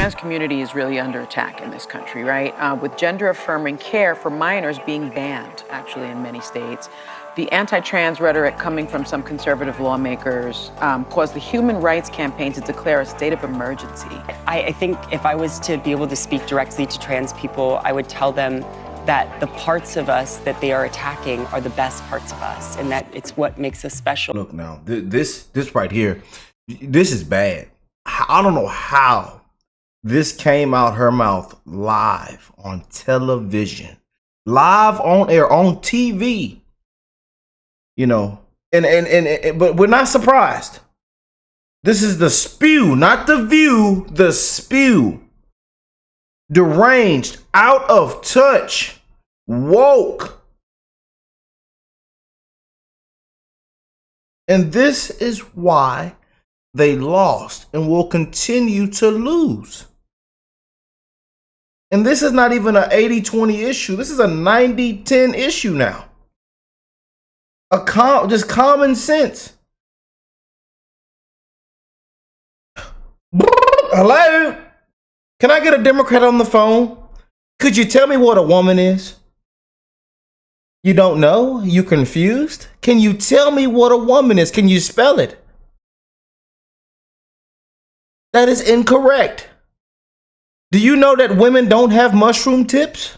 trans community is really under attack in this country, right? With gender-affirming care for minors being banned, actually, in many states. The anti-trans rhetoric coming from some conservative lawmakers caused the Human Rights Campaign to declare a state of emergency. I think if I was to be able to speak directly to trans people, I would tell them that the parts of us that they are attacking are the best parts of us, and that it's what makes us special. Look now, this right here, this is bad. I don't know how this came out her mouth live on television, live on air, on TV. You know, but we're not surprised. This is the spew, not the view, the spew. Deranged, out of touch, woke. And this is why they lost and will continue to lose. And this is not even an 80-20 issue. This is a 90-10 issue now. Just common sense. Hello? Can I get a Democrat on the phone? Could you tell me what a woman is? You don't know? You confused? Can you tell me what a woman is? Can you spell it? That is incorrect. Do you know that women don't have mushroom tips?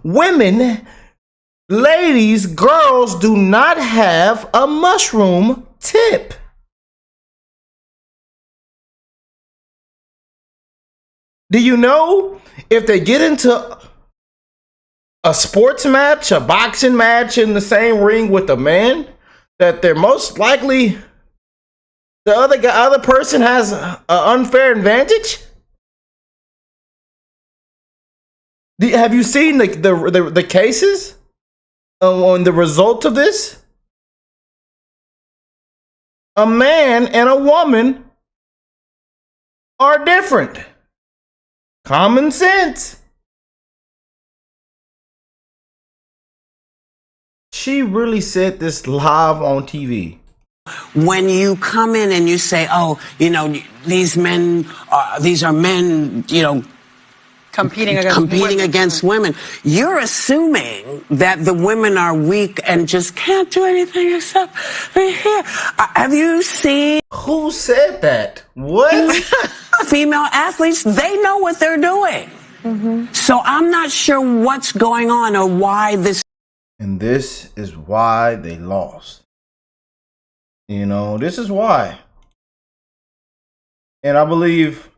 Women, ladies, girls do not have a mushroom tip. Do you know if they get into a sports match, a boxing match in the same ring with a man, that they're most likely the other person has an unfair advantage? Have you seen the cases on the result of this? A man and a woman are different. Common sense. She really said this live on TV. When you come in and you say, oh, you know, these are men, you know, competing against women, you're assuming that the women are weak and just can't do anything except be here. Have you seen? Who said that? What? Female athletes, they know what they're doing. Mm-hmm. So I'm not sure what's going on or why this. And this is why they lost. You know, this is why. And I believe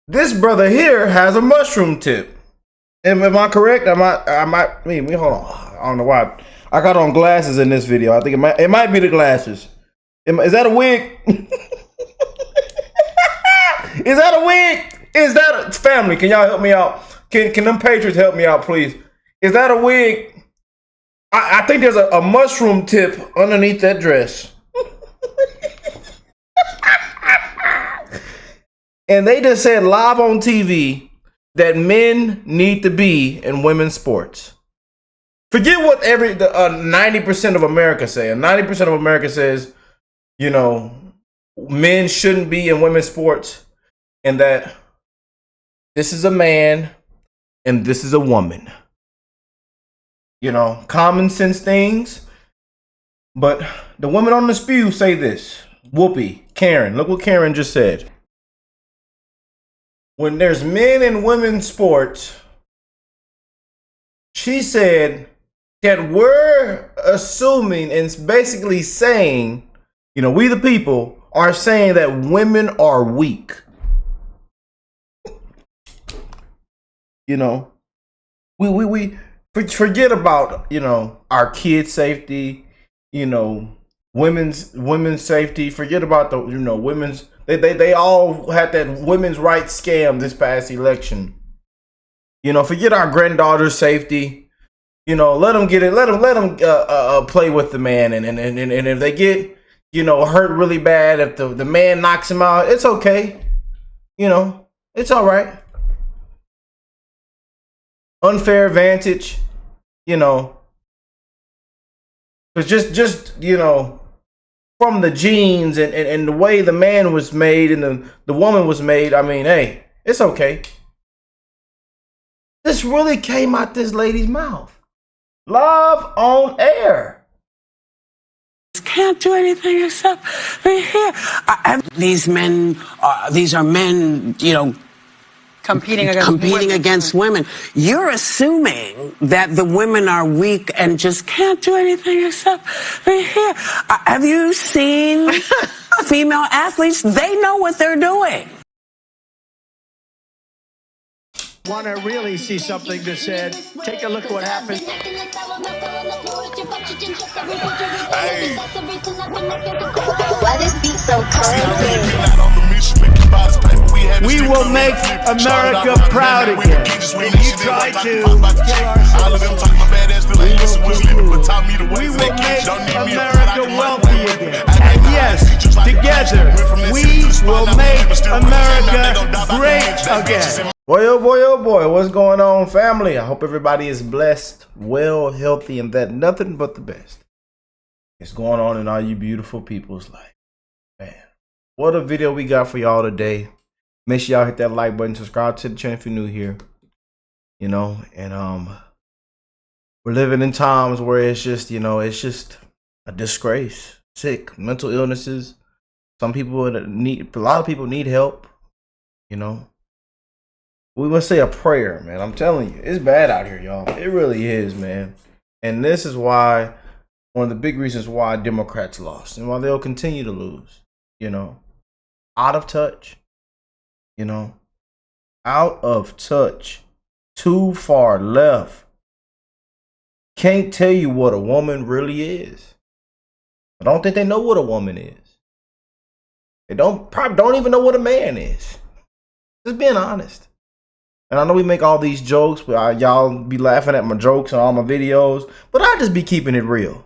this brother here has a mushroom tip. Am I correct? Hold on. I don't know why. I got on glasses in this video. I think it might be the glasses. Is that a wig? Is that a wig? Is that a family? Can y'all help me out? Can them Patriots help me out, please? Is that a wig? I think there's a mushroom tip underneath that dress. And they just said live on TV that men need to be in women's sports. Forget what 90% of America say. 90% of America says, you know, men shouldn't be in women's sports, and that this is a man and this is a woman. You know, common sense things. But the women on the spew say this. Whoopi, Karen, look what Karen just said. When there's men and women's sports, she said that we're assuming and basically saying, you know, we the people are saying that women are weak. You know, we forget about, you know, our kids' safety, you know, women's safety. Forget about the, you know, women's. They all had that women's rights scam this past election. You know, forget our granddaughter's safety. You know, let them get it. Let them play with the man, and if they get, you know, hurt really bad, if the man knocks him out, it's okay. You know, it's all right. Unfair advantage, you know. But just you know, from the genes and the way the man was made and the woman was made, I mean, hey, it's okay. This really came out this lady's mouth. Live on air. Can't do anything except be here. These are men, you know, competing against women. You're assuming that the women are weak and just can't do anything except be here. Have you seen female athletes? They know what they're doing. Want to really see something that said, take a look at what happened. Hey. Why this beat so cold? We will make America proud again. And you try to kill our we will make America wealthy again. And yes, together, we will make America great again. Boy, oh boy, what's going on, family? I hope everybody is blessed, well, healthy, and that nothing but the best is going on in all you beautiful people's life. Man, what a video we got for y'all today. Make sure y'all hit that like button, subscribe to the channel if you're new here. You know, and we're living in times where it's just, you know, it's just a disgrace. Sick, mental illnesses. A lot of people need help, you know. We must say a prayer, man. I'm telling you, it's bad out here, y'all. It really is, man. And this is why, one of the big reasons why Democrats lost and why they'll continue to lose, you know. Out of touch, you know. Out of touch. Too far left. Can't tell you what a woman really is. I don't think they know what a woman is. They probably don't even know what a man is. Just being honest. And I know we make all these jokes, but y'all be laughing at my jokes and all my videos. But I just be keeping it real.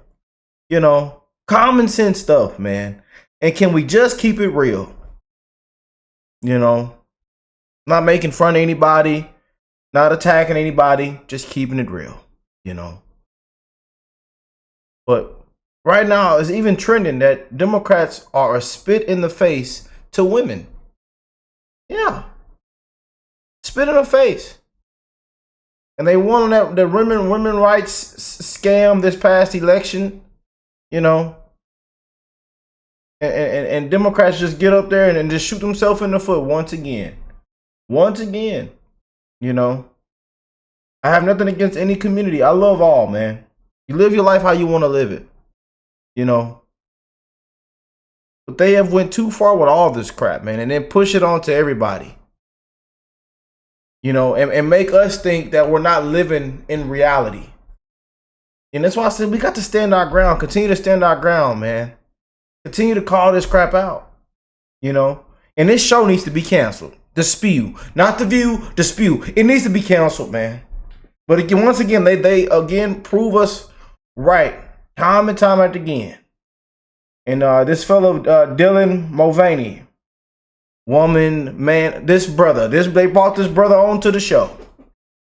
You know, common sense stuff, man. And can we just keep it real? You know, not making fun of anybody, not attacking anybody, just keeping it real, you know. But right now, it's even trending that Democrats are a spit in the face to women. Yeah. Spit in the face. And they won on the women rights scam this past election, you know. And Democrats just get up there and just shoot themselves in the foot once again. Once again, you know. I have nothing against any community. I love all, man. You live your life how you want to live it, you know. But they have went too far with all this crap, man, and then push it on to everybody. You know, and make us think that we're not living in reality. And that's why I said we got to stand our ground. Continue to stand our ground, man. Continue to call this crap out. You know? And this show needs to be canceled. The Spew. Not The View, The Spew. It needs to be canceled, man. But again, once again, they again prove us right. Time and time again. And this fellow, Dylan Mulvaney. Woman, man, this brother, they brought this brother onto the show.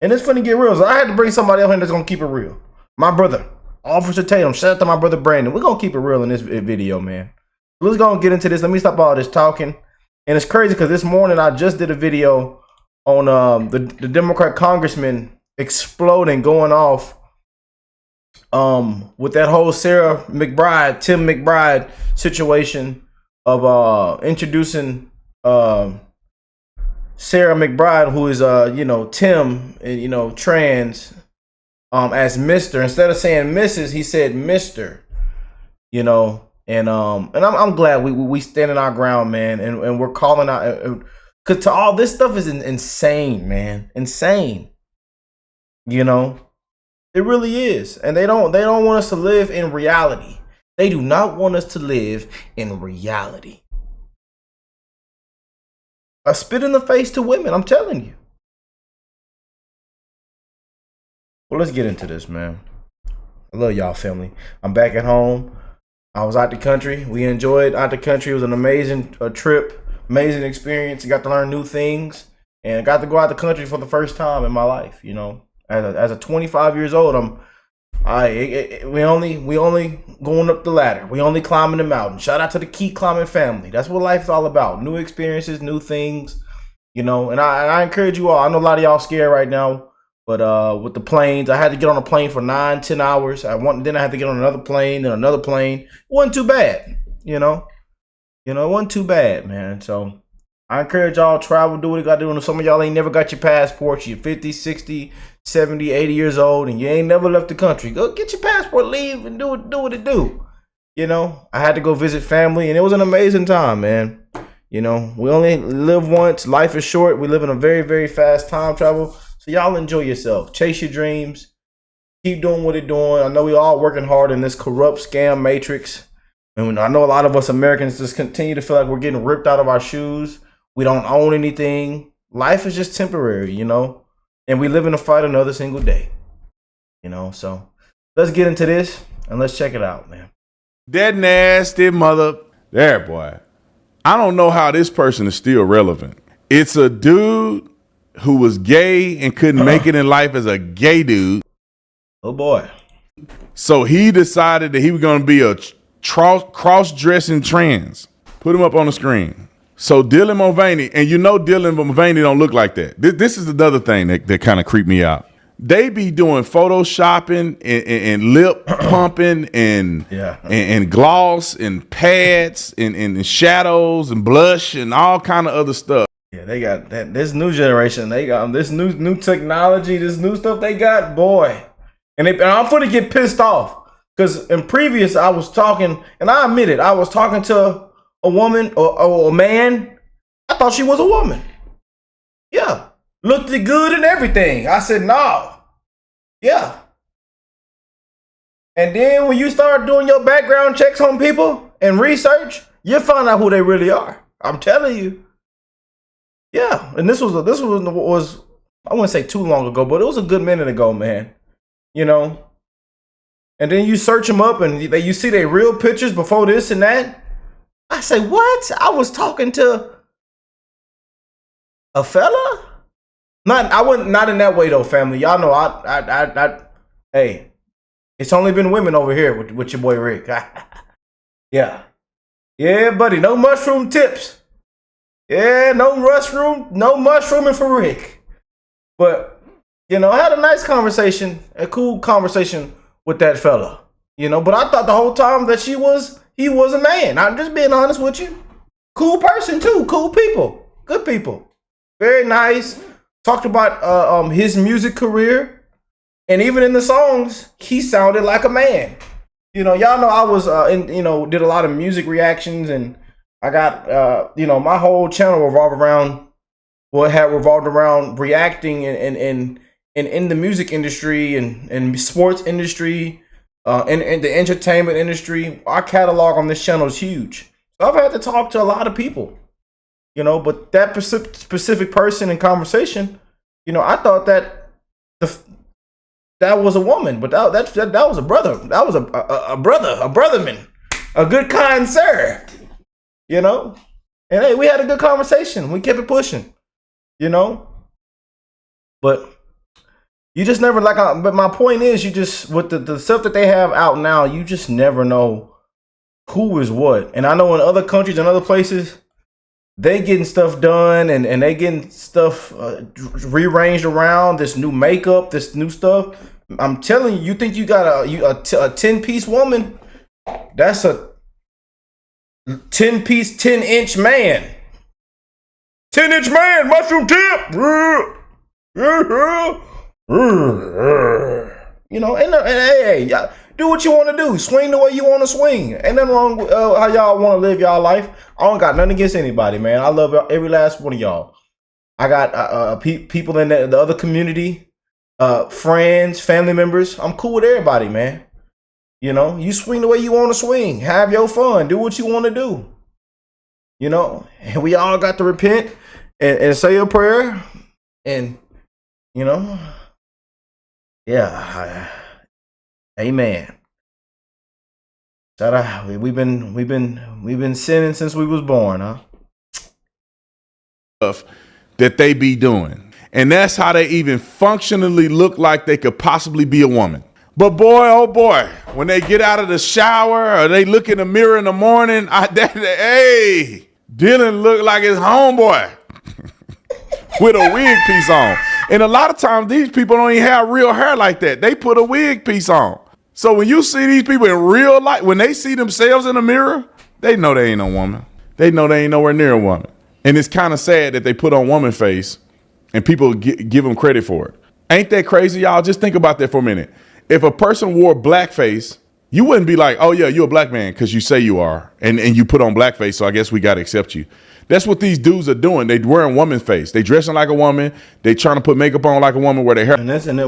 And it's funny to get real. So I had to bring somebody else in that's going to keep it real. My brother, Officer Tatum. Shout out to my brother Brandon. We're going to keep it real in this video, man. Let's go and get into this. Let me stop all this talking. And it's crazy because this morning I just did a video on the Democrat congressman exploding, going off with that whole Tim McBride situation of introducing Sarah McBride, who is you know, Tim, you know, trans, as Mr. Instead of saying Mrs., he said Mr. You know, and I'm glad we standing our ground, man, and we're calling out, because to all this stuff is insane, man, insane. You know, it really is, and they don't want us to live in reality. They do not want us to live in reality. A spit in the face to women, I'm telling you. Well, let's get into this, man. I love y'all, family. I'm back at home. I was out the country. We enjoyed out the country. It was an amazing trip, amazing experience. I got to learn new things, and got to go out the country for the first time in my life. You know, as a 25 years old, I'm We only going up the ladder. We only climbing the mountain. Shout out to the Keep Climbing family. That's what life's all about. New experiences, new things, you know. And I encourage you all. I know a lot of y'all scared right now, but with the planes, I had to get on a plane for 9-10 hours. Then I had to get on another plane, then another plane. It wasn't too bad, you know. It wasn't too bad, man. So I encourage y'all to travel, do what you got to do. And if some of y'all ain't never got your passports, you're 50, 60, 70, 80 years old, and you ain't never left the country, go get your passport, leave, and do what it do. You know, I had to go visit family, and it was an amazing time, man. You know, we only live once. Life is short. We live in a very, very fast time travel. So y'all enjoy yourself. Chase your dreams. Keep doing what you're doing. I know we all working hard in this corrupt scam matrix. And I know a lot of us Americans just continue to feel like we're getting ripped out of our shoes. We don't own anything. Life is just temporary, you know. And we live in a fight another single day. You know, so let's get into this and let's check it out, man. That nasty mother. There, boy. I don't know how this person is still relevant. It's a dude who was gay and couldn't make it in life as a gay dude. Oh, boy. So he decided that he was going to be a cross-dressing trans. Put him up on the screen. So Dylan Mulvaney, and you know Dylan Mulvaney don't look like that. This is another thing that kind of creeped me out. They be doing photoshopping and lip pumping and gloss and pads and shadows and blush and all kind of other stuff. Yeah, they got that. This new generation, they got this new technology, this new stuff they got, boy. And I'm gonna get pissed off because in previous I was talking, and I admit it, I was talking to a woman or a man. I thought she was a woman. Yeah. Looked good and everything. I said, no. Yeah. And then when you start doing your background checks on people and research, you find out who they really are. I'm telling you. Yeah. And this was I wouldn't say too long ago, but it was a good minute ago, man. You know. And then you search them up and you see their real pictures before this and that. I say, what? I was talking to a fella? Not in that way though, family. Y'all know I hey, it's only been women over here with your boy Rick. Yeah. Yeah, buddy. No mushroom tips. Yeah, no mushrooming for Rick. But, you know, I had a nice conversation, a cool conversation with that fella. You know, but I thought the whole time that he was a man. I'm just being honest with you. Cool person too. Cool people. Good people. Very nice. Talked about his music career. And even in the songs, he sounded like a man. You know, y'all know I was did a lot of music reactions, and I got my whole channel revolved around reacting and in the music industry and sports industry. In the entertainment industry. Our catalog on this channel is huge. So I've had to talk to a lot of people, you know, but that specific person in conversation, you know, I thought that that was a woman, but that was a brother. That was a brotherman, a good kind sir, you know. And hey, we had a good conversation. We kept it pushing, you know. But you just never but my point is, you just, with the stuff that they have out now, you just never know who is what. And I know in other countries and other places, they getting stuff done and they getting stuff rearranged around, this new makeup, this new stuff. I'm telling you, you think you got a 10-piece woman, that's a 10-piece, 10-inch man. 10-inch man, mushroom tip. You know, and hey, y'all do what you want to do. Swing the way you want to swing. Ain't nothing wrong with how y'all want to live y'all life. I don't got nothing against anybody, man. I love every last one of y'all. I got people in the other community, friends, family members. I'm cool with everybody, man. You know, you swing the way you want to swing. Have your fun. Do what you want to do. You know, and we all got to repent and say a prayer. And, you know, yeah, amen. Shout out. We've been sinning since we was born, huh? That they be doing, and that's how they even functionally look like they could possibly be a woman. But boy, oh boy, when they get out of the shower or they look in the mirror in the morning, hey, Dylan look like his homeboy with a wig piece on. And a lot of times these people don't even have real hair like that. They put a wig piece on. So when you see these people in real life, when they see themselves in the mirror, they know they ain't no woman. They know they ain't nowhere near a woman. And it's kind of sad that they put on woman face and people give them credit for it. Ain't that crazy, y'all? Just think about that for a minute. If a person wore blackface, you wouldn't be like, oh yeah, you're a black man because you say you are. And you put on blackface, so I guess we got to accept you. That's what these dudes are doing. They wearing woman's face. They dressing like a woman. They trying to put makeup on like a woman where their hair. And then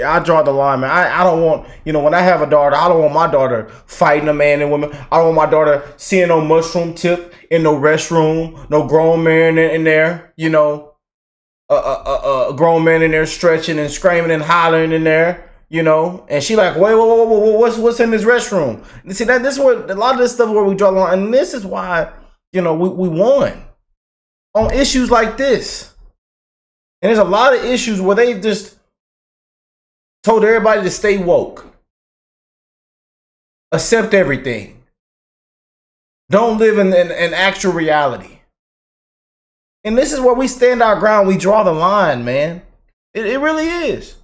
I draw the line, man. I don't want, when I have a daughter, I don't want my daughter fighting a man and woman. I don't want my daughter seeing no mushroom tip in no restroom, no grown man in there, a grown man in there stretching and screaming and hollering in there. And she like, wait, what's in this restroom? And see, this is where a lot of this stuff where we draw the line, and this is why, we won on issues like this. And there's a lot of issues where they just told everybody to stay woke, accept everything, don't live in actual reality. And this is where we stand our ground. We draw the line, man. It really is.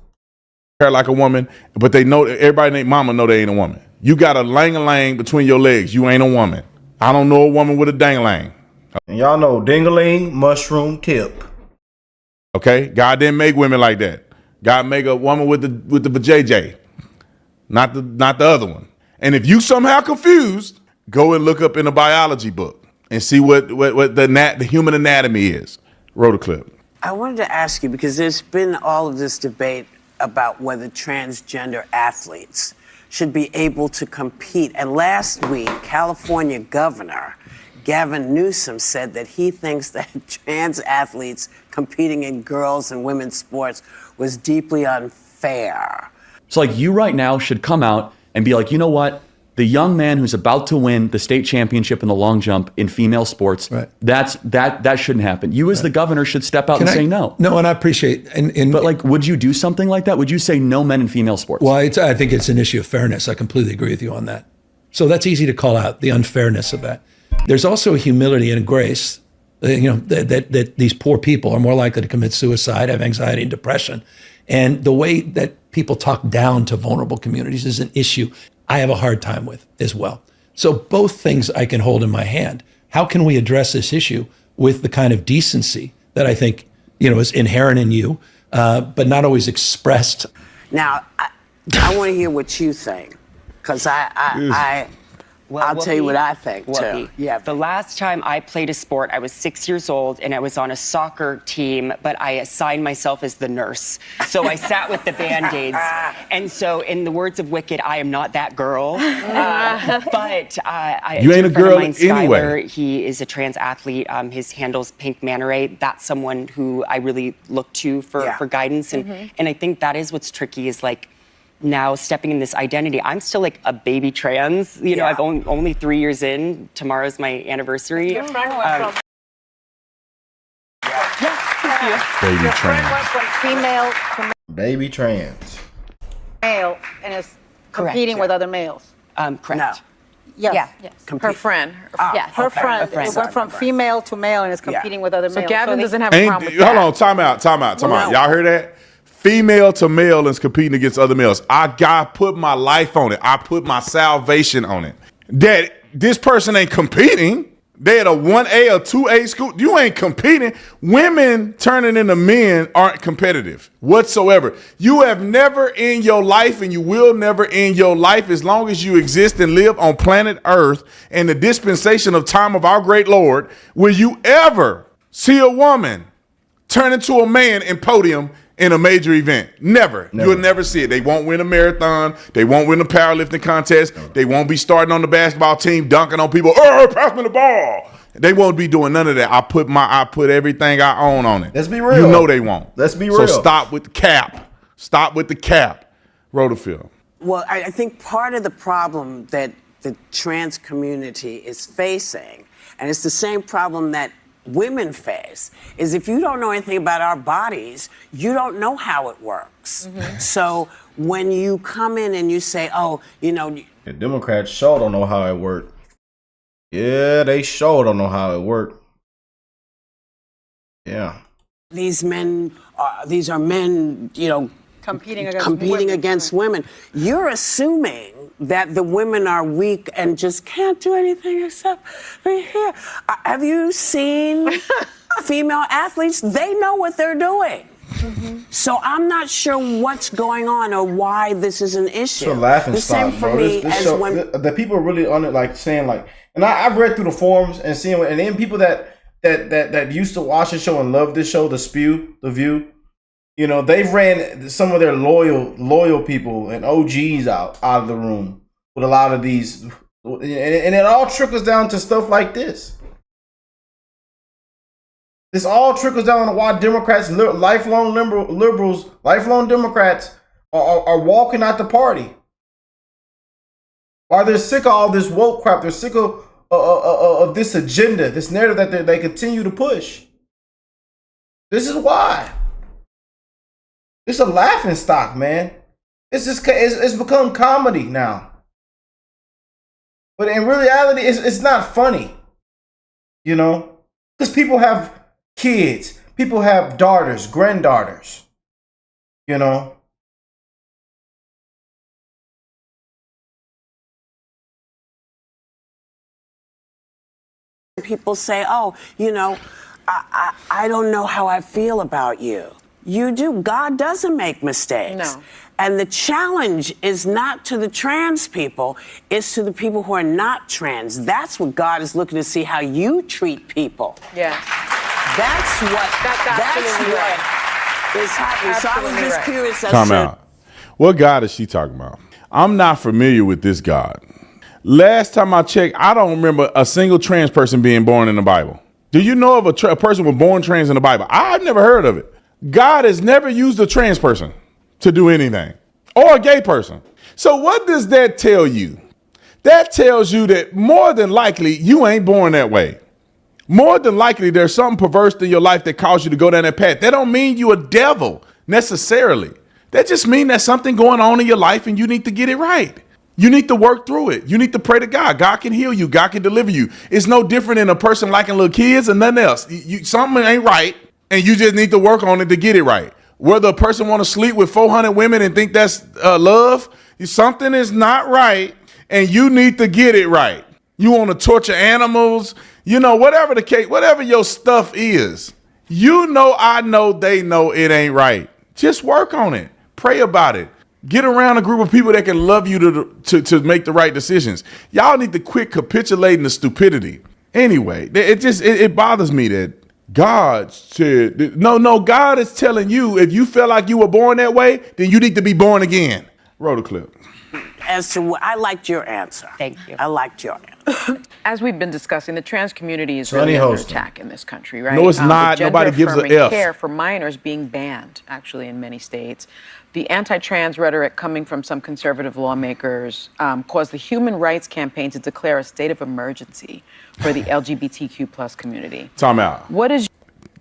Like a woman, but they know, everybody named mama know they ain't a woman. You got a lang-a-lang between your legs. You ain't a woman. I don't know a woman with a dang-a-lang. And y'all know ding-a-ling, mushroom tip. Okay? God didn't make women like that. God made a woman with the vajayjay, not the other one. And if you somehow confused, go and look up in a biology book and see what the human anatomy is. Roll the clip. I wanted to ask you, because there's been all of this debate about whether transgender athletes should be able to compete. And last week, California Governor Gavin Newsom said that he thinks that trans athletes competing in girls' and women's sports was deeply unfair. So like you right now should come out and be like, you know what? The young man who's about to win the state championship in the long jump in female sports, right. that shouldn't happen. You as the governor should step out and say no. No, and I appreciate but like, would you do something like that? Would you say no men in female sports? Well, I think it's an issue of fairness. I completely agree with you on that. So that's easy to call out, the unfairness of that. There's also a humility and a grace, that these poor people are more likely to commit suicide, have anxiety and depression. And the way that people talk down to vulnerable communities is an issue I have a hard time with as well. So both things I can hold in my hand. How can we address this issue with the kind of decency that I think, is inherent in you, but not always expressed? Now, I want to hear what you think, because I'll tell you what I think, too. Yeah. The last time I played a sport, I was 6 years old, and I was on a soccer team, but I assigned myself as the nurse. So I sat with the Band-Aids. And so, in the words of Wicked, I am not that girl. But you ain't a girl mine, anyway. Skylar, he is a trans athlete. His handle's Pink Manta Ray. That's someone who I really look to for guidance. And I think that is what's tricky, is like, now stepping in this identity. I'm still like a baby trans. I've only 3 years in. Tomorrow's my anniversary. Your friend went from Baby your trans. friend went from female to Baby trans. male and is competing with other males. Correct. No. Yes. Her friend. Yes. Her friend. It went from female to male and is competing with other So males. Gavin they- doesn't have a problem with that. Hold on, time out. Y'all hear that? Female to male is competing against other males. I put my life on it. I put my salvation on it. That this person ain't competing. They at a 1A or 2A school. You ain't competing. Women turning into men aren't competitive whatsoever. You have never in your life, and you will never in your life, as long as you exist and live on planet Earth in the dispensation of time of our great Lord, will you ever see a woman turn into a man in podium in a major event? Never. You'll never see it. They won't win a marathon. They won't win a powerlifting contest. They won't be starting on the basketball team, dunking on people. Oh, pass me the ball. They won't be doing none of that. I put everything I own on it. Let's be real. You know they won't. Let's be real. So stop with the cap. Stop with the cap. Rhodafield. Well, I think part of the problem that the trans community is facing, and it's the same problem that women face is if you don't know anything about our bodies, you don't know how it works. So when you come in and you say, oh, you know, The Democrats sure don't know how it worked. Yeah, they sure don't know how it worked. Yeah. these are men, you know, Competing against women. You're assuming that the women are weak and just can't do anything except be here. Have you seen female athletes? They know what they're doing. So I'm not sure what's going on or why this is an issue. It's a laughing the stock, same for bro. me This as show, when the people are really on it, like saying like, and I've read through the forums and seeing, and then people that used to watch the show and love this show, The View, you know, they've ran some of their loyal people and OGs out of the room with a lot of these, and it all trickles down to stuff like this. This all trickles down to why Democrats, lifelong liberals, lifelong Democrats are walking out the party. Why they're sick of all this woke crap. They're sick of this agenda, this narrative that they continue to push. This is why. It's a laughing stock, man. It's become comedy now. But in reality, it's not funny. You know? Because people have kids. People have daughters, granddaughters. You know? people say, oh, you know, I don't know how I feel about you. You do. God doesn't make mistakes. No. And the challenge is not to the trans people, it's to the people who are not trans. That's what God is looking to see, how you treat people. Yeah. That's what is happening. So I was just curious as Time to out. What God is she talking about? I'm not familiar with this God. Last time I checked, I don't remember a single trans person being born in the Bible. Do you know of a person was born trans in the Bible? I've never heard of it. God has never used a trans person to do anything, or a gay person. So what does that tell you? That tells you that more than likely you ain't born that way. More than likely there's something perverse in your life that caused you to go down that path. That don't mean you a devil necessarily. That just means there's something going on in your life and you need to get it right. You need to work through it. You need to pray to God. God can heal you. God can deliver you. It's no different than a person liking little kids and nothing else. Something ain't right, and you just need to work on it to get it right. Whether a person want to sleep with 400 women and think that's love, something is not right, and you need to get it right. You want to torture animals, you know, whatever the case, whatever your stuff is. You know, I know, they know it ain't right. Just work on it. Pray about it. Get around a group of people that can love you to make the right decisions. Y'all need to quit capitulating to stupidity. Anyway, it bothers me that God said, no, God is telling you, if you feel like you were born that way, then you need to be born again. Roll the clip. as to I liked your answer. Thank you. I liked your answer. As we've been discussing, the trans community is Sonny really under Hostin. attack in this country, right? No, it's not. With Nobody gives a gender-affirming F. care for minors being banned, actually, in many states. The anti-trans rhetoric coming from some conservative lawmakers caused the Human Rights Campaign to declare a state of emergency for the LGBTQ plus community. Time out. What is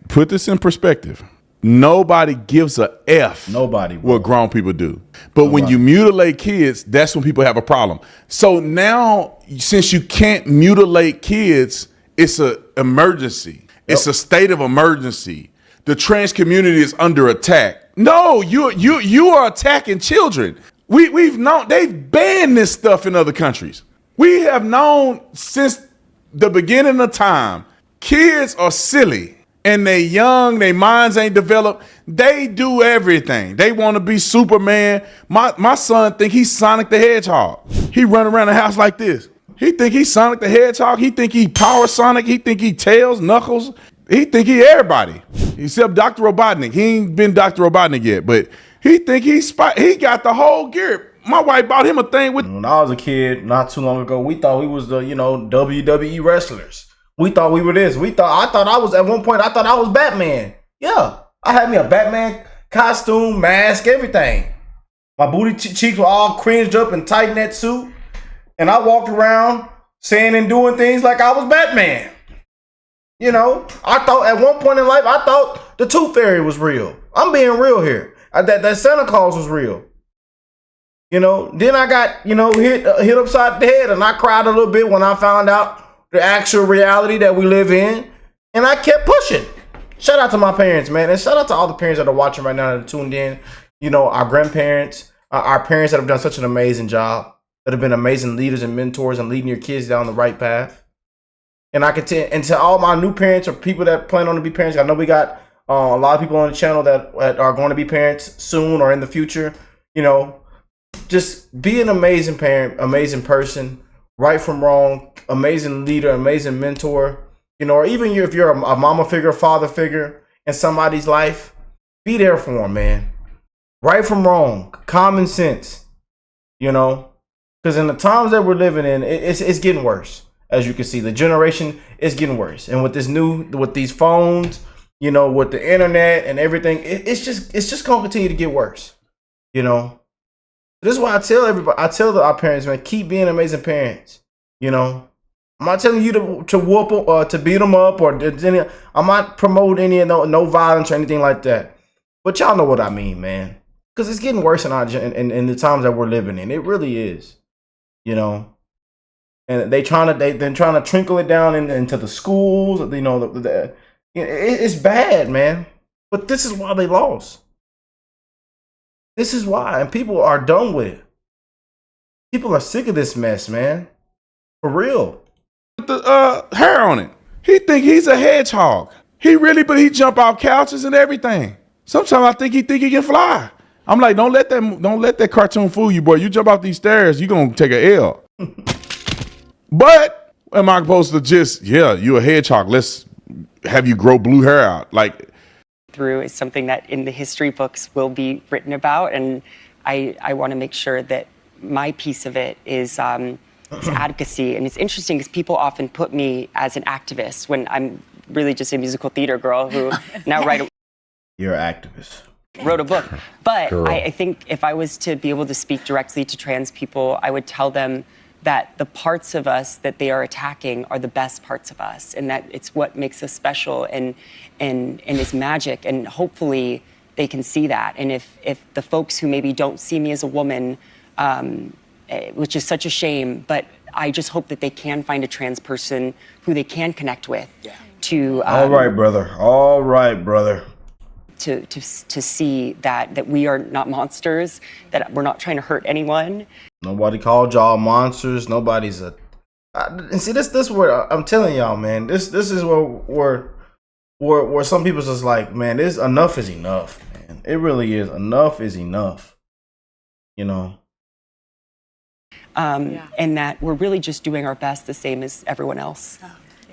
Put this in perspective. Nobody gives a F. Nobody, bro. What grown people do. But when you mutilate kids, that's when people have a problem. So now, since you can't mutilate kids, it's an emergency. It's a state of emergency. The trans community is under attack. No, you are attacking children. We've known, they've banned this stuff in other countries. We have known since the beginning of time, kids are silly. And they young, their minds ain't developed. They do everything. They want to be Superman. My son think he's Sonic the Hedgehog. He run around the house like this. He think he's Sonic the Hedgehog. He think he Power Sonic. He think he Tails, Knuckles. He think he everybody. Except Dr. Robotnik. He ain't been Dr. Robotnik yet, but he think he got the whole gear. My wife bought him a thing with. When I was a kid, not too long ago, we thought we was the WWE wrestlers. We thought we were this. I thought I was, at one point, I thought I was Batman. Yeah. I had me a Batman costume, mask, everything. My booty cheeks were all cringed up and tight in that suit. And I walked around saying and doing things like I was Batman. You know, I thought at one point in life, I thought the Tooth Fairy was real. I'm being real here. That Santa Claus was real. You know, then I got, you know, hit upside the head, and I cried a little bit when I found out the actual reality that we live in, and I kept pushing. Shout out to my parents, man, and shout out to all the parents that are watching right now that are tuned in. You know, our grandparents, our parents that have done such an amazing job, that have been amazing leaders and mentors and leading your kids down the right path. And I can and to all my new parents or people that plan on to be parents, I know we got a lot of people on the channel that are going to be parents soon or in the future. You know, just be an amazing parent, amazing person, right from wrong, amazing leader, amazing mentor. You know, or even if you're a mama figure, father figure in somebody's life, be there for them, man. Right from wrong, common sense. You know, because in the times that we're living in, it's getting worse. As you can see, the generation is getting worse, and with these phones, you know, with the internet and everything, it's just gonna continue to get worse. You know, this is why I tell everybody, our parents, man, keep being amazing parents. You know, I'm not telling you to whoop or to beat them up or I'm not promoting any no violence or anything like that. But y'all know what I mean, man, because it's getting worse in the times that we're living in. It really is. You know. And they're trying to trickle it down into the schools. You know, it's bad, man. But this is why they lost. This is why, and people are done with it. People are sick of this mess, man. For real. The hair on it. He think he's a hedgehog. But he jump off couches and everything. Sometimes I think he can fly. I'm like, don't let that cartoon fool you, boy. You jump off these stairs, you gonna take a L. But am I supposed to just, you a hedgehog, let's have you grow blue hair out? Like, through is something that in the history books will be written about, and I want to make sure that my piece of it is advocacy. And it's interesting because people often put me as an activist when I'm really just a musical theater girl who now You're an activist. Wrote a book. But I think if I was to be able to speak directly to trans people, I would tell them that the parts of us that they are attacking are the best parts of us, and that it's what makes us special and is magic, and hopefully they can see that. And if the folks who maybe don't see me as a woman, which is such a shame, but I just hope that they can find a trans person who they can connect with. All right, brother. To see that we are not monsters, that we're not trying to hurt anyone. Nobody called y'all monsters. Nobody's and see this where I'm telling y'all, man. This is where some people's just like, man, this enough is enough, man. It really is. Enough is enough. You know. And that we're really just doing our best, the same as everyone else.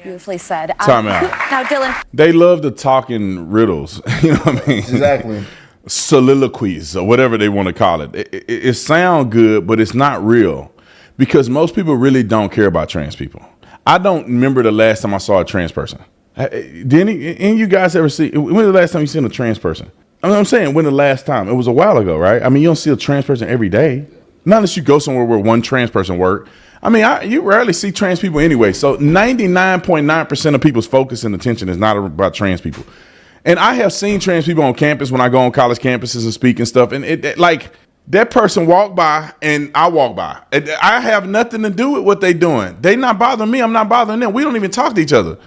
Beautifully said. Time out. Now, Dylan. They love to talk in riddles. You know what I mean? Exactly. Soliloquies or whatever they want to call it. It sounds good, but it's not real because most people really don't care about trans people. I don't remember the last time I saw a trans person. Did any you guys ever see? When was the last time you seen a trans person? I'm saying when the last time? It was a while ago, right? I mean, you don't see a trans person every day. Not unless you go somewhere where one trans person work. I mean, you rarely see trans people anyway. So 99.9% of people's focus and attention is not about trans people. And I have seen trans people on campus when I go on college campuses and speak and stuff. And it like that person walk by and I walk by. I have nothing to do with what they doing. They not bothering me. I'm not bothering them. We don't even talk to each other.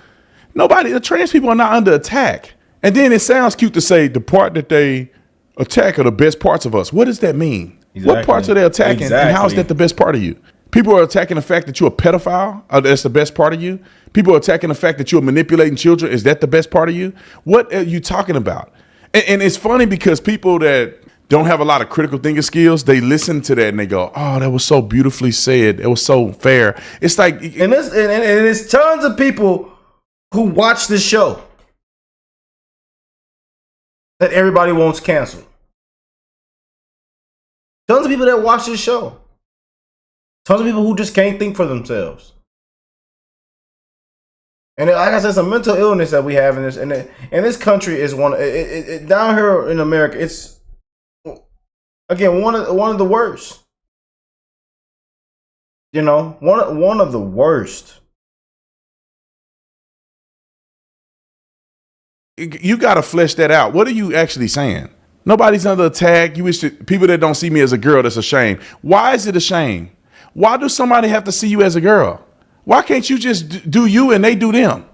The trans people are not under attack. And then it sounds cute to say the part that they attack are the best parts of us. What does that mean? Exactly. What parts are they attacking? Exactly. And how is that the best part of you? People are attacking the fact that you're a pedophile. That's the best part of you. People are attacking the fact that you're manipulating children. Is that the best part of you? What are you talking about? And it's funny because people that don't have a lot of critical thinking skills, they listen to that and they go, "Oh, that was so beautifully said. It was so fair." It's like, and there's tons of people who watch this show that everybody wants canceled. Tons of people that watch this show. Tons of people who just can't think for themselves. And like I said, it's a mental illness that we have in this country is one down here in America. It's again one of the worst. You know, one of the worst. you got to flesh that out. What are you actually saying? Nobody's under attack. You wish that people that don't see me as a girl, that's a shame. Why is it a shame? Why do somebody have to see you as a girl? Why can't you just do you and they do them?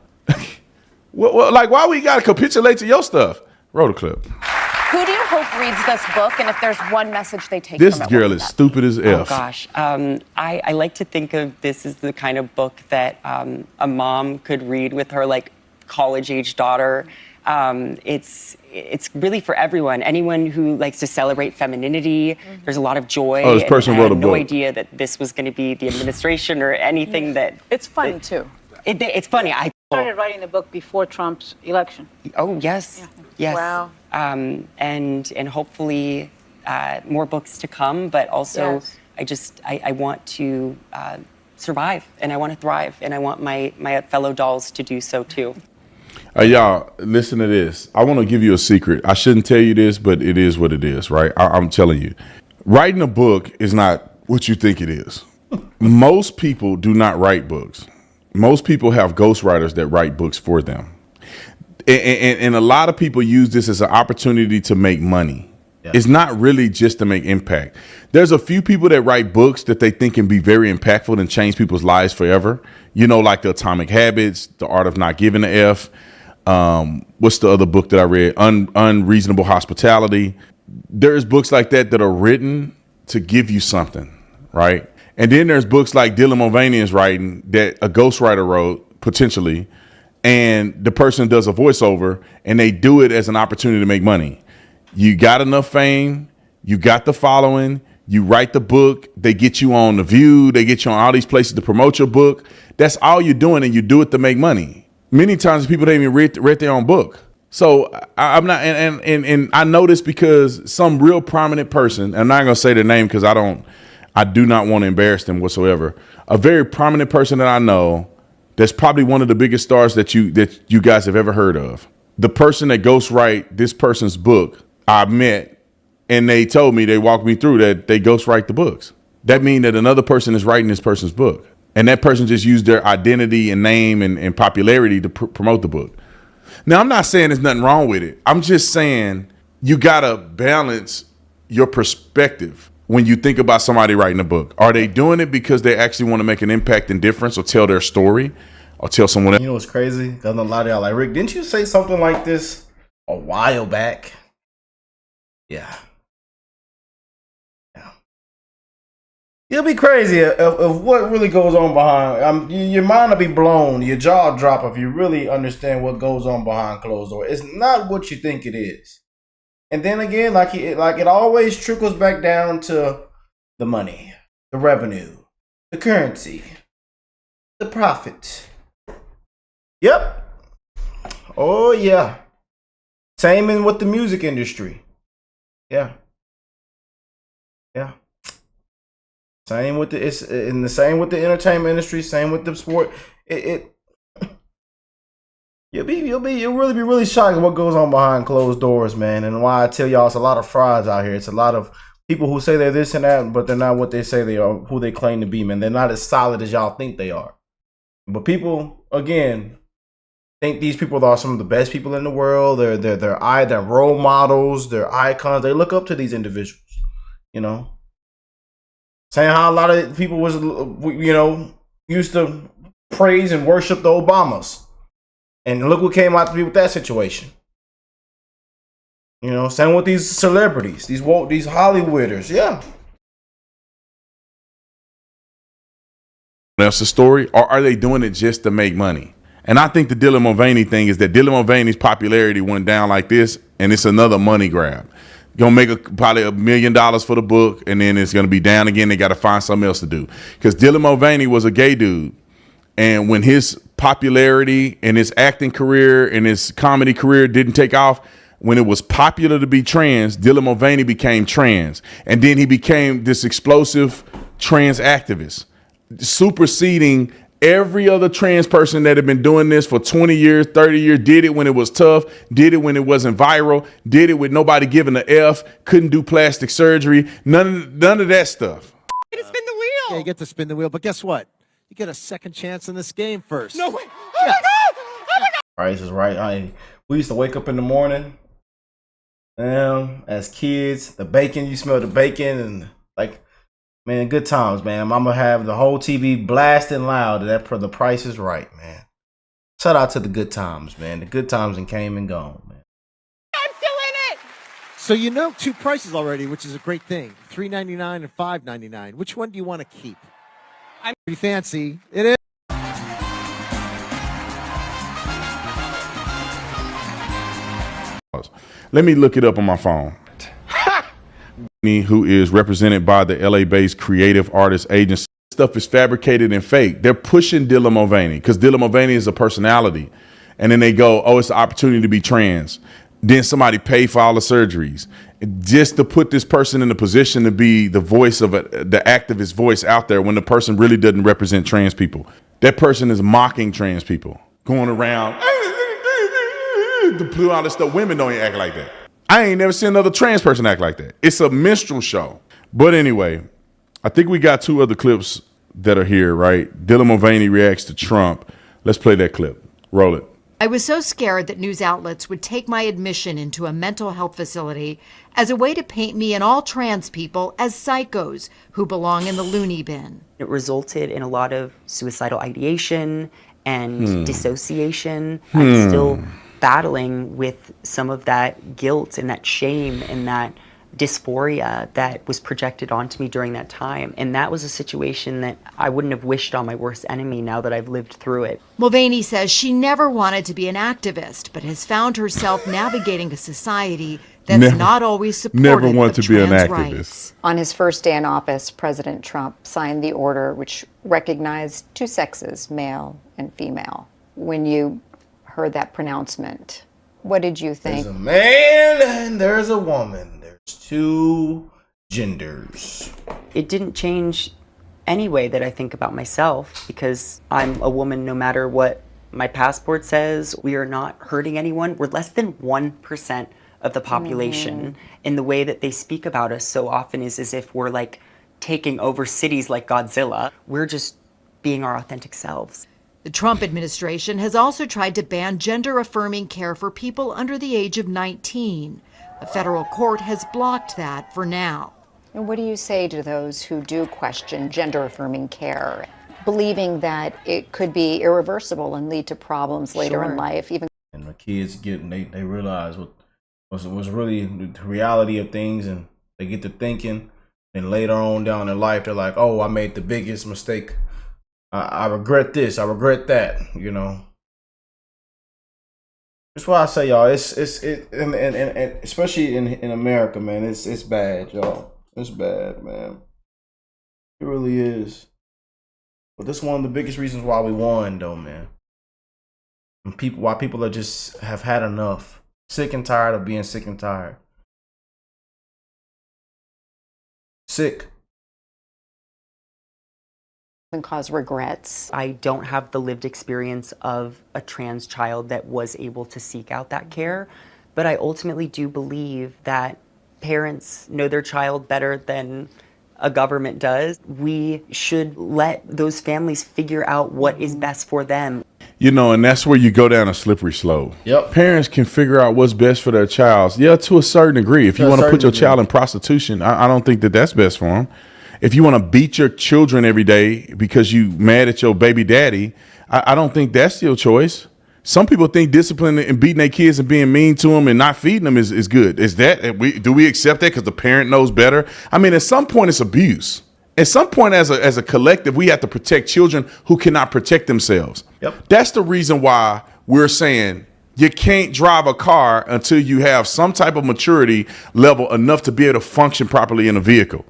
Like, why we got to capitulate to your stuff? Roll the clip. Who do you hope reads this book, and if there's one message they take This from it? girl is stupid as F. Oh gosh, I like to think of this as the kind of book that a mom could read with her like college-age daughter. It's really for everyone. Anyone who likes to celebrate femininity. There's a lot of joy. Oh, this person wrote a book. I had no idea that this was going to be the administration or anything that. It's fun too. It's funny. I started writing the book before Trump's election. Oh yes, yes. Wow. And hopefully more books to come. But also, I want to survive, and I want to thrive, and I want my fellow dolls to do so too. Y'all, listen to this. I want to give you a secret. I shouldn't tell you this, but it is what it is, right? I'm telling you. Writing a book is not what you think it is. Most people do not write books. Most people have ghostwriters that write books for them. And a lot of people use this as an opportunity to make money. Yeah. It's not really just to make impact. There's a few people that write books that they think can be very impactful and change people's lives forever. You know, like The Atomic Habits, The Art of Not Giving a F. What's the other book that I read? Unreasonable Hospitality. There's books like that that are written to give you something, right? And then there's books like Dylan Mulvaney is writing that a ghostwriter wrote, potentially, and the person does a voiceover, and they do it as an opportunity to make money. You got enough fame, you got the following, you write the book, they get you on The View, they get you on all these places to promote your book. That's all you're doing, and you do it to make money. Many times people don't even read their own book. So I'm not, and I know this because some real prominent person, and I'm not gonna say their name because I do not want to embarrass them whatsoever. A very prominent person that I know, that's probably one of the biggest stars that you guys have ever heard of. The person that ghostwrite this person's book, I met, and they told me, they walked me through that they ghostwrite the books. That means that another person is writing this person's book. And that person just used their identity and name and popularity to promote the book. Now, I'm not saying there's nothing wrong with it. I'm just saying you got to balance your perspective when you think about somebody writing a book. Are they doing it because they actually want to make an impact and difference or tell their story or tell someone else? You know what's crazy? Because a lot of y'all like, Rick, didn't you say something like this a while back? Yeah. You'll be crazy of what really goes on behind. Your mind will be blown, your jaw drop if you really understand what goes on behind closed doors. It's not what you think it is. And then again, like it always trickles back down to the money, the revenue, the currency, the profit. Yep. Oh yeah. Same in with the music industry. Yeah. Yeah. Same with the same with the entertainment industry. Same with the sport. You'll really be really shocked at what goes on behind closed doors, man. And why I tell y'all, it's a lot of frauds out here. It's a lot of people who say they're this and that, but they're not what they say they are, who they claim to be, man. They're not as solid as y'all think they are. But people, again, think these people are some of the best people in the world. They're role models. They're icons. They look up to these individuals, you know. Saying how a lot of people was, you know, used to praise and worship the Obamas. And look what came out to be with that situation. You know, same with these celebrities, these Hollywooders, yeah. That's the story, or are they doing it just to make money? And I think the Dylan Mulvaney thing is that Dylan Mulvaney's popularity went down like this, and it's another money grab. Gonna make probably $1 million for the book, and then it's gonna be down again. They got to find something else to do because Dylan Mulvaney was a gay dude, and when his popularity and his acting career and his comedy career didn't take off, when it was popular to be trans, Dylan Mulvaney became trans, and then he became this explosive trans activist, superseding every other trans person that had been doing this for 20 years, 30 years, did it when it was tough, did it when it wasn't viral, did it with nobody giving an F, couldn't do plastic surgery, none of that stuff. You get to spin the wheel. Yeah, you get to spin the wheel, but guess what? You get a second chance in this game first. No way. Oh my God. Oh my God. Price is right. We used to wake up in the morning, as kids, the bacon, you smell the bacon, and like, man, good times, man. I'm gonna have the whole TV blasting loud. The Price is Right, man. Shout out to the good times, man. The good times and came and gone, man. I'm still in it. So you know 2 prices already, which is a great thing. $3.99 and $5.99. Which one do you want to keep? I'm pretty fancy. It is. Let me look it up on my phone. Who is represented by the LA-based creative artist agency. Stuff is fabricated and fake. They're pushing Dylan Mulvaney because Dylan Mulvaney is a personality. And then they go, oh, it's an opportunity to be trans. Then somebody pay for all the surgeries just to put this person in a position to be the voice of the activist voice out there when the person really doesn't represent trans people. That person is mocking trans people, going around to do all this stuff. Women don't act like that. I ain't never seen another trans person act like that. It's a minstrel show. But anyway, I think we got 2 other clips that are here, right? Dylan Mulvaney reacts to Trump. Let's play that clip. Roll it. I was so scared that news outlets would take my admission into a mental health facility as a way to paint me and all trans people as psychos who belong in the loony bin. It resulted in a lot of suicidal ideation and dissociation. I'm still battling with some of that guilt and that shame and that dysphoria that was projected onto me during that time. And that was a situation that I wouldn't have wished on my worst enemy now that I've lived through it. Mulvaney says she never wanted to be an activist, but has found herself navigating a society that's not always supportive of trans rights. On his first day in office, President Trump signed the order which recognized 2 sexes, male and female. When you heard that pronouncement, what did you think? There's a man and there's a woman. 2 genders. It didn't change any way that I think about myself because I'm a woman no matter what my passport says. We are not hurting anyone. We're less than 1% of the population. And the way that they speak about us so often is as if we're like taking over cities like Godzilla. We're just being our authentic selves. The Trump administration has also tried to ban gender-affirming care for people under the age of 19. A federal court has blocked that for now. And what do you say to those who do question gender-affirming care, believing that it could be irreversible and lead to problems later in life? Even and the kids they realize what was really the reality of things, and they get to thinking, and later on down in life they're like, oh, I made the biggest mistake. I regret this. I regret that. You know. That's why I say, y'all, and especially in America, man, it's bad, y'all. It's bad, man. It really is. But this is one of the biggest reasons why we won, though, man. And why people are just have had enough, sick and tired of being sick and tired. Sick. and cause regrets. I don't have the lived experience of a trans child that was able to seek out that care, but I ultimately do believe that parents know their child better than a government does. We should let those families figure out what is best for them. You know, and that's where you go down a slippery slope. Yep. Parents can figure out what's best for their child. Yeah, to a certain degree. If you want to put your child in prostitution, I don't think that that's best for them. If you want to beat your children every day because you mad at your baby daddy, I don't think that's your choice. Some people think discipline and beating their kids and being mean to them and not feeding them is good. Is that, do we accept that because the parent knows better? I mean, at some point it's abuse. At some point as a collective, we have to protect children who cannot protect themselves. Yep. That's the reason why we're saying you can't drive a car until you have some type of maturity level enough to be able to function properly in a vehicle.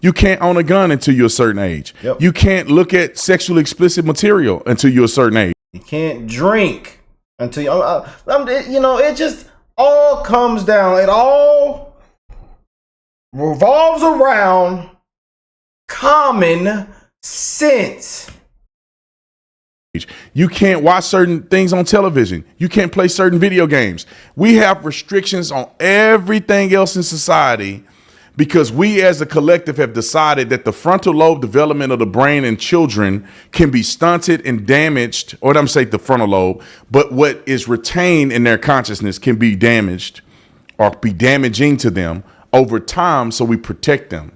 You can't own a gun until you're a certain age. Yep. You can't look at sexually explicit material until you're a certain age. You can't drink until it just all comes down. It all revolves around common sense. You can't watch certain things on television. You can't play certain video games. We have restrictions on everything else in society because we as a collective have decided that the frontal lobe development of the brain in children can be stunted and damaged, or I'm saying the frontal lobe, but what is retained in their consciousness can be damaged or be damaging to them over time, so we protect them.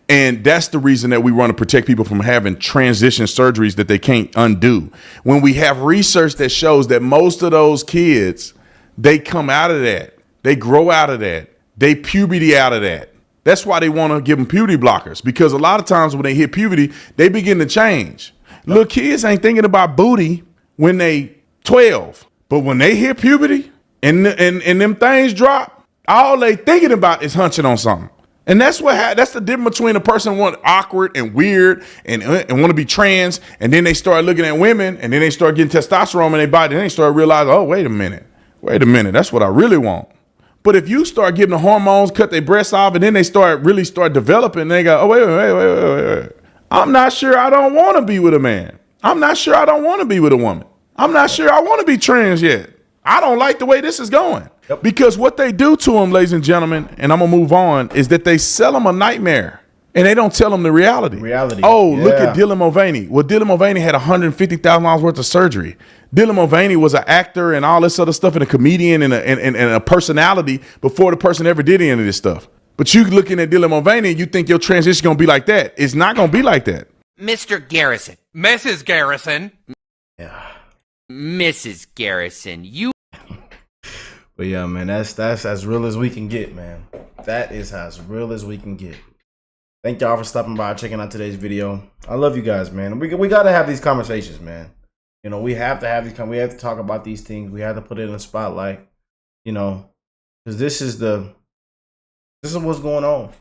And that's the reason that we want to protect people from having transition surgeries that they can't undo. When we have research that shows that most of those kids, they come out of that, they grow out of that, they puberty out of that. That's why they want to give them puberty blockers, because a lot of times when they hit puberty, they begin to change. Little kids ain't thinking about booty when they 12, but when they hit puberty and them things drop, all they thinking about is hunching on something. And that's the difference between a person want awkward and weird and want to be trans, and then they start looking at women, and then they start getting testosterone in their body, and then they start realizing, oh, wait a minute, that's what I really want. But if you start giving the hormones, cut their breasts off, and then they start developing, and they go, oh, wait. I'm not sure I don't want to be with a man. I'm not sure I don't want to be with a woman. I'm not sure I want to be trans yet. I don't like the way this is going. Yep. Because what they do to them, ladies and gentlemen, and I'm going to move on, is that they sell them a nightmare. And they don't tell them the reality. Oh, yeah. Look at Dylan Mulvaney. Well, Dylan Mulvaney had $150,000 worth of surgery. Dylan Mulvaney was an actor and all this other stuff, and a comedian and a personality before the person ever did any of this stuff. But you looking at Dylan Mulvaney, you think your transition going to be like that. It's not going to be like that. Mr. Garrison. Mrs. Garrison. Yeah. Mrs. Garrison, you. But yeah, man, that's as real as we can get, man. That is as real as we can get. Thank y'all for stopping by, checking out today's video. I love you guys, man. We got to have these conversations, man. You know, we have to have these. We have to talk about these things. We have to put it in the spotlight. You know, because this is what's going on,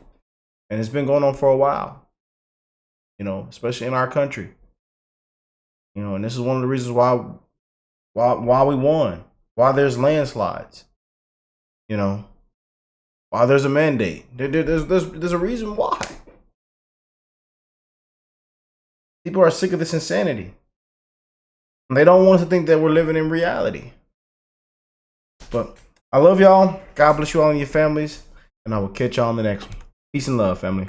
and it's been going on for a while. You know, especially in our country. You know, and this is one of the reasons why we won. Why there's landslides, you know, why there's a mandate. There's a reason why. People are sick of this insanity. And they don't want us to think that we're living in reality. But I love y'all. God bless you all and your families. And I will catch y'all on the next one. Peace and love, family.